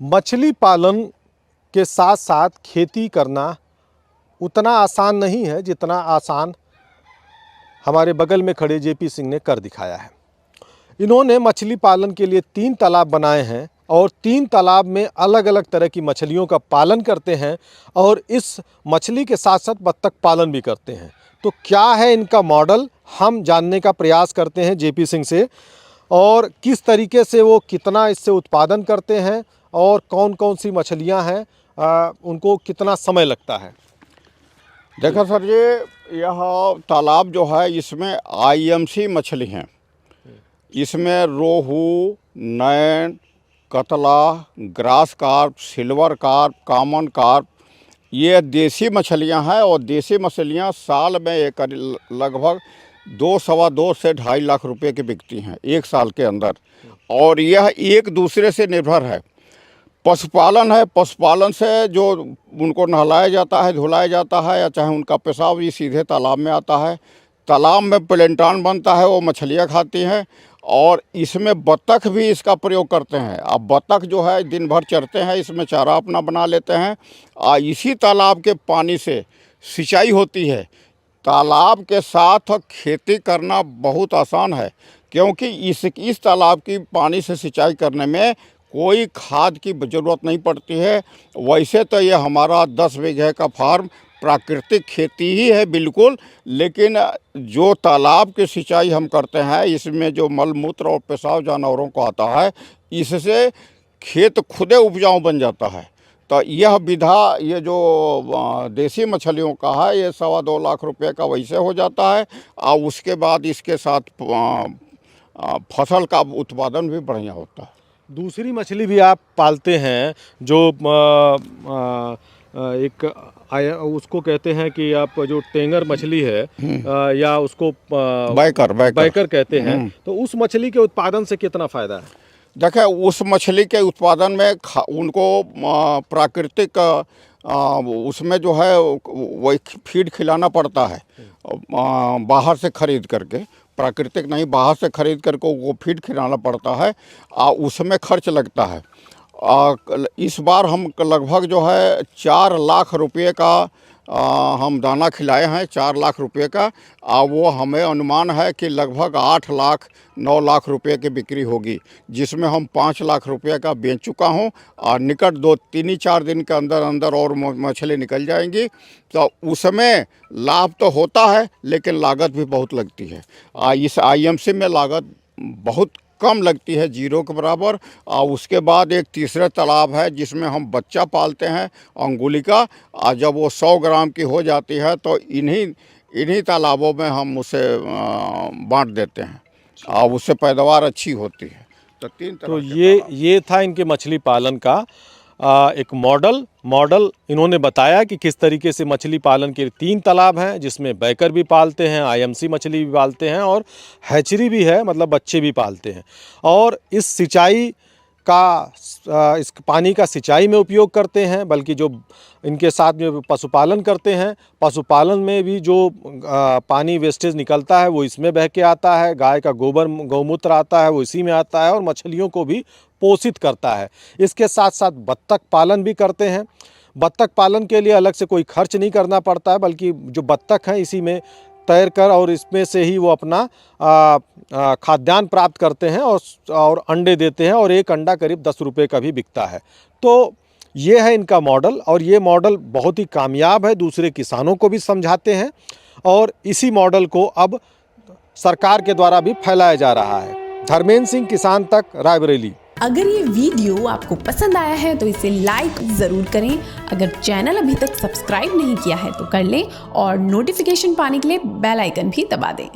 मछली पालन के साथ साथ खेती करना उतना आसान नहीं है जितना आसान हमारे बगल में खड़े जेपी सिंह ने कर दिखाया है। इन्होंने मछली पालन के लिए 3 तालाब बनाए हैं और 3 तालाब में अलग अलग तरह की मछलियों का पालन करते हैं और इस मछली के साथ साथ बत्तख पालन भी करते हैं। तो क्या है इनका मॉडल, हम जानने का प्रयास करते हैं जेपी सिंह से, और किस तरीके से वो कितना इससे उत्पादन करते हैं और कौन कौन सी मछलियां हैं, उनको कितना समय लगता है। देखो सर जी, यह तालाब जो है इसमें आईएमसी मछली हैं। इसमें रोहू, नैन, कतला, grass carp, silver carp, common carp, ये देसी मछलियां हैं। और देसी मछलियां साल में एक लगभग 2-2.25 से 2.5 लाख रुपए की बिकती हैं एक साल के अंदर। और यह एक दूसरे से निर्भर है। पशुपालन है, पशुपालन से जो उनको नहलाया जाता है, धुलाया जाता है, या चाहे उनका पेशाब भी सीधे तालाब में आता है। तालाब में प्लेंटान बनता है, वो मछलियाँ खाती हैं। और इसमें बत्तख भी इसका प्रयोग करते हैं। अब बत्तख जो है दिन भर चरते हैं, इसमें चारा अपना बना लेते हैं। इसी तालाब के पानी से सिंचाई होती है। तालाब के साथ खेती करना बहुत आसान है, क्योंकि इस तालाब की पानी से सिंचाई करने में कोई खाद की ज़रूरत नहीं पड़ती है। वैसे तो ये हमारा 10 बीघे का फार्म प्राकृतिक खेती ही है बिल्कुल, लेकिन जो तालाब की सिंचाई हम करते हैं, इसमें जो मल मूत्र और पेशाब जानवरों को आता है, इससे खेत खुदे उपजाऊ बन जाता है। तो यह विधा, ये जो देसी मछलियों का है, ये 2.25 लाख रुपए का वैसे हो जाता है। और उसके बाद इसके साथ फसल का उत्पादन भी बढ़िया होता है। दूसरी मछली भी आप पालते हैं जो एक उसको कहते हैं कि आप जो टेंगर मछली है, या उसको बैकर कहते हैं, तो उस मछली के उत्पादन से कितना फ़ायदा है? देखिए, उस मछली के उत्पादन में उनको प्राकृतिक उसमें जो है वही फीड खिलाना पड़ता है, बाहर से खरीद करके। प्राकृतिक नहीं, बाहर से खरीद करके वो फीड खिलाना पड़ता है, उसमें खर्च लगता है। इस बार हम लगभग जो है 4 लाख रुपये का हम दाना खिलाए हैं, 4 लाख रुपये का। वो हमें अनुमान है कि लगभग 8 लाख 9 लाख रुपये की बिक्री होगी, जिसमें हम 5 लाख रुपये का बेच चुका हूँ। और निकट 3-4 दिन के अंदर अंदर और मछली निकल जाएंगी। तो उसमें लाभ तो होता है, लेकिन लागत भी बहुत लगती है। इस आईएमसी में लागत बहुत कम लगती है, 0 के बराबर। और उसके बाद एक तीसरा तालाब है जिसमें हम बच्चा पालते हैं अंगुलिका। और जब वो 100 ग्राम की हो जाती है तो इन्हीं तालाबों में हम उसे बांट देते हैं, और उससे पैदावार अच्छी होती है। तो 3 तरह तो ये था इनके मछली पालन का एक मॉडल इन्होंने बताया कि किस तरीके से मछली पालन के 3 तालाब हैं, जिसमें बैकर भी पालते हैं, आईएमसी मछली भी पालते हैं, और हैचरी भी है, मतलब बच्चे भी पालते हैं। और इस सिंचाई का इस पानी का सिंचाई में उपयोग करते हैं, बल्कि जो इनके साथ में पशुपालन करते हैं, पशुपालन में भी जो पानी वेस्टेज निकलता है वो इसमें बह के आता है। गाय का गोबर गौमूत्र आता है वो इसी में आता है, और मछलियों को भी पोषित करता है। इसके साथ साथ बत्तख पालन भी करते हैं। बत्तख पालन के लिए अलग से कोई खर्च नहीं करना पड़ता है, बल्कि जो बत्तख हैं इसी में तैर कर और इसमें से ही वो अपना खाद्यान्न प्राप्त करते हैं और अंडे देते हैं, और एक अंडा करीब 10 रुपये का भी बिकता है। तो ये है इनका मॉडल, और ये मॉडल बहुत ही कामयाब है, दूसरे किसानों को भी समझाते हैं, और इसी मॉडल को अब सरकार के द्वारा भी फैलाया जा रहा है। धर्मेंद्र सिंह, किसान तक, रायबरेली। अगर ये वीडियो आपको पसंद आया है तो इसे लाइक ज़रूर करें। अगर चैनल अभी तक सब्सक्राइब नहीं किया है तो कर लें, और नोटिफिकेशन पाने के लिए बेल आइकन भी दबा दें।